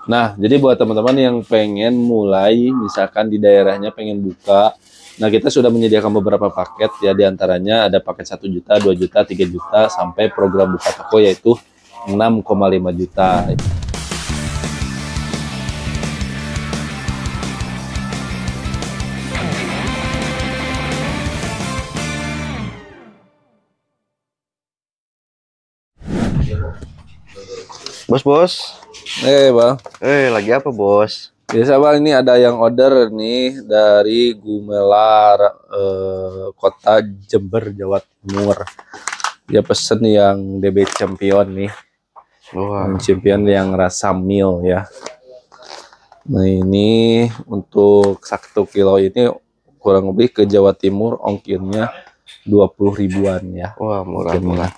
Nah, jadi buat teman-teman yang pengen mulai, misalkan di daerahnya pengen buka, nah kita sudah menyediakan beberapa paket ya, diantaranya ada paket 1 juta, 2 juta, 3 juta, sampai program buka toko yaitu 6,5 juta. Bos. Bang. Lagi apa, Bos? Biasa bang, ini ada yang order nih dari Gumelar, kota Jember, Jawa Timur. Dia pesen yang DB Champion nih. Wah. Champion yang rasa mil ya. Nah ini untuk 1 kilo ini kurang lebih ke Jawa Timur ongkirnya 20 ribuan ya. Wah, murah.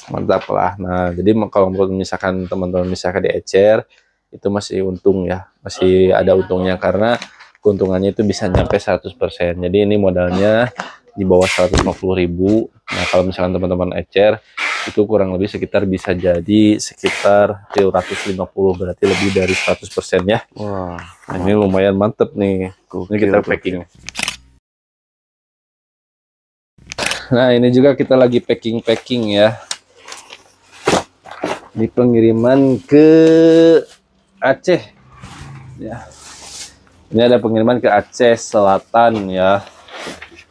Mantap lah. Nah jadi kalau misalkan teman-teman misalkan di ecer itu masih untung ya, masih ada untungnya karena keuntungannya itu bisa nyampe 100%. Jadi ini modalnya di bawah 150.000. Nah kalau misalkan teman-teman ecer itu kurang lebih sekitar bisa jadi sekitar 350, berarti lebih dari 100% ya. Wah, nah, ini lumayan mantep nih. Ini kita packing. Nah ini juga kita lagi packing ya, di pengiriman ke Aceh ya. Ini ada pengiriman ke Aceh Selatan ya.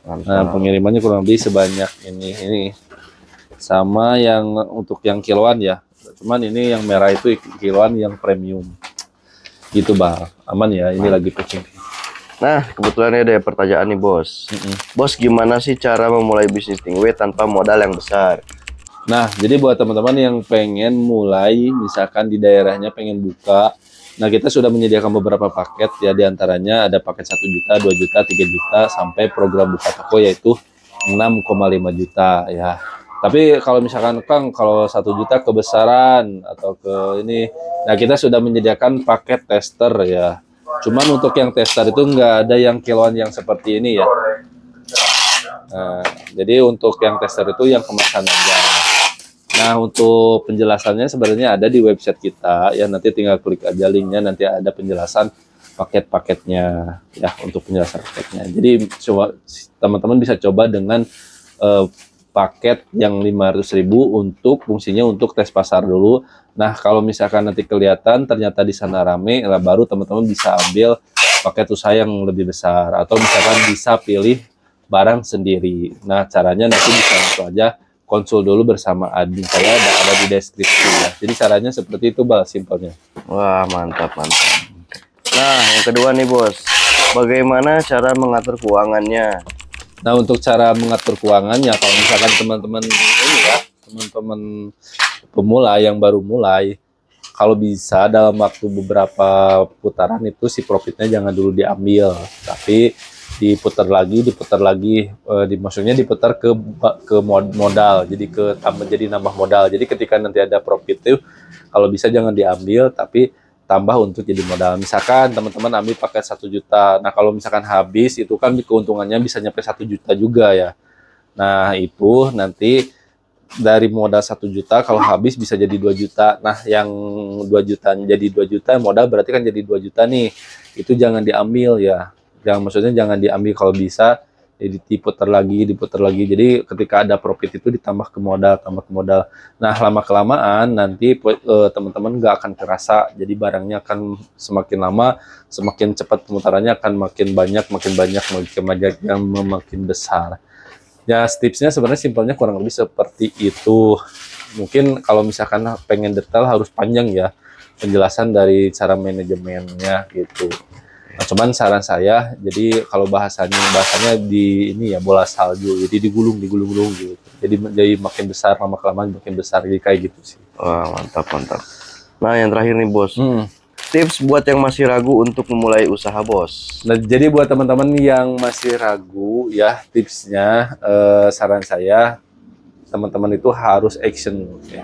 Nah pengirimannya kurang lebih sebanyak ini sama yang untuk yang kiloan ya, cuman ini yang merah itu kiloan yang premium gitu bang. Aman ya, ini lagi packing. Nah kebetulan ada pertanyaan nih, Bos. Bos, gimana sih cara memulai bisnis Stingway tanpa modal yang besar? Nah jadi buat teman-teman yang pengen mulai, misalkan di daerahnya pengen buka, nah kita sudah menyediakan beberapa paket ya, diantaranya ada paket 1 juta, 2 juta, 3 juta, sampai program buka toko yaitu 6,5 juta ya. Tapi kalau misalkan Kang, kalau 1 juta kebesaran atau ke ini, nah kita sudah menyediakan paket tester ya. Cuman untuk yang tester itu nggak ada yang kiloan yang seperti ini ya. Nah, jadi untuk yang tester itu yang kemasan aja. Nah untuk penjelasannya sebenarnya ada di website kita ya, nanti tinggal klik aja linknya, nanti ada penjelasan paket-paketnya ya, untuk penjelasan paketnya. Jadi coba teman-teman bisa coba dengan paket yang 500.000 untuk fungsinya untuk tes pasar dulu. Nah kalau misalkan nanti kelihatan ternyata di sana rame, lah baru teman-teman bisa ambil paket usaha yang lebih besar, atau misalkan bisa pilih barang sendiri. Nah caranya nanti bisa langsung aja konsul dulu bersama admin saya, ada di deskripsi ya. Jadi caranya seperti itu bang, simpelnya. Wah, mantap. Nah yang kedua nih, Bos, bagaimana cara mengatur keuangannya? Nah untuk cara mengatur keuangannya, kalau misalkan teman-teman ini ya, teman-teman pemula yang baru mulai, kalau bisa dalam waktu beberapa putaran itu si profitnya jangan dulu diambil, tapi diputar lagi, maksudnya diputar ke modal, jadi jadi nambah modal. Jadi ketika nanti ada profit itu kalau bisa jangan diambil, tapi tambah untuk jadi modal. Misalkan teman-teman ambil paket 1 juta, nah kalau misalkan habis itu kan keuntungannya bisa nyampe 1 juta juga ya. Nah itu nanti dari modal 1 juta kalau habis bisa jadi 2 juta. Nah yang 2 juta jadi 2 juta modal, berarti kan jadi 2 juta nih. Itu jangan diambil ya. Maksudnya jangan diambil, kalau bisa jadi diputar lagi. Jadi ketika ada profit itu ditambah ke modal, Nah lama kelamaan nanti teman-teman nggak akan kerasa. Jadi barangnya akan semakin lama semakin cepat pemutarannya, akan makin banyak yang makin besar. Ya tipsnya sebenarnya simpelnya kurang lebih seperti itu. Mungkin kalau misalkan pengen detail harus panjang ya penjelasan dari cara manajemennya gitu. Nah, cuman saran saya, jadi kalau bahasanya di ini ya, bola salju, jadi digulung gitu. Jadi makin besar, lama kelamaan makin besar, jadi kayak gitu sih. Wah, mantap. Nah yang terakhir nih, Bos, tips buat yang masih ragu untuk memulai usaha, Bos. Nah jadi buat teman-teman yang masih ragu ya, tipsnya saran saya, teman-teman itu harus action ya.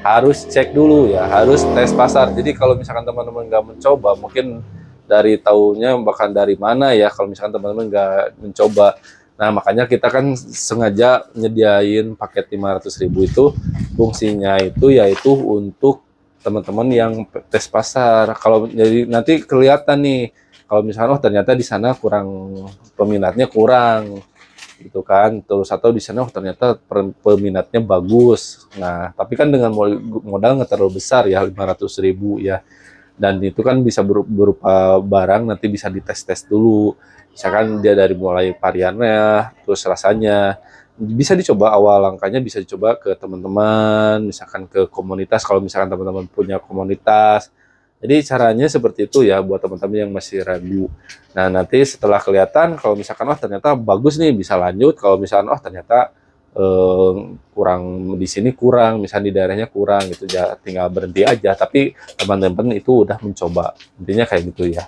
Harus cek dulu ya, harus tes pasar. Jadi kalau misalkan teman-teman nggak mencoba, mungkin dari taunya bahkan dari mana ya, kalau misalkan teman-teman nggak mencoba. Nah makanya kita kan sengaja nyediain paket 500.000 itu, fungsinya itu yaitu untuk teman-teman yang tes pasar. Kalau jadi nanti kelihatan nih, kalau misalnya oh ternyata di sana kurang peminatnya kurang gitu kan, terus atau di sana oh, ternyata peminatnya bagus. Nah, tapi kan dengan modal nggak terlalu besar ya, 500.000 ya, dan itu kan bisa berupa barang nanti bisa dites-tes dulu. Misalkan dia dari mulai variannya, terus rasanya, bisa dicoba awal langkahnya bisa dicoba ke teman-teman, misalkan ke komunitas kalau misalkan teman-teman punya komunitas. Jadi caranya seperti itu ya buat teman-teman yang masih ragu. Nah, nanti setelah kelihatan kalau misalkan oh ternyata bagus nih bisa lanjut, kalau misalkan oh ternyata kurang di sini kurang, misalnya di daerahnya kurang gitu ya, tinggal berhenti aja. Tapi teman-teman itu udah mencoba. Intinya kayak gitu ya.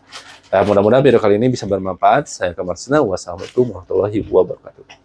Nah, mudah-mudahan video kali ini bisa bermanfaat. Saya Kamarsina. Wassalamualaikum warahmatullahi wabarakatuh.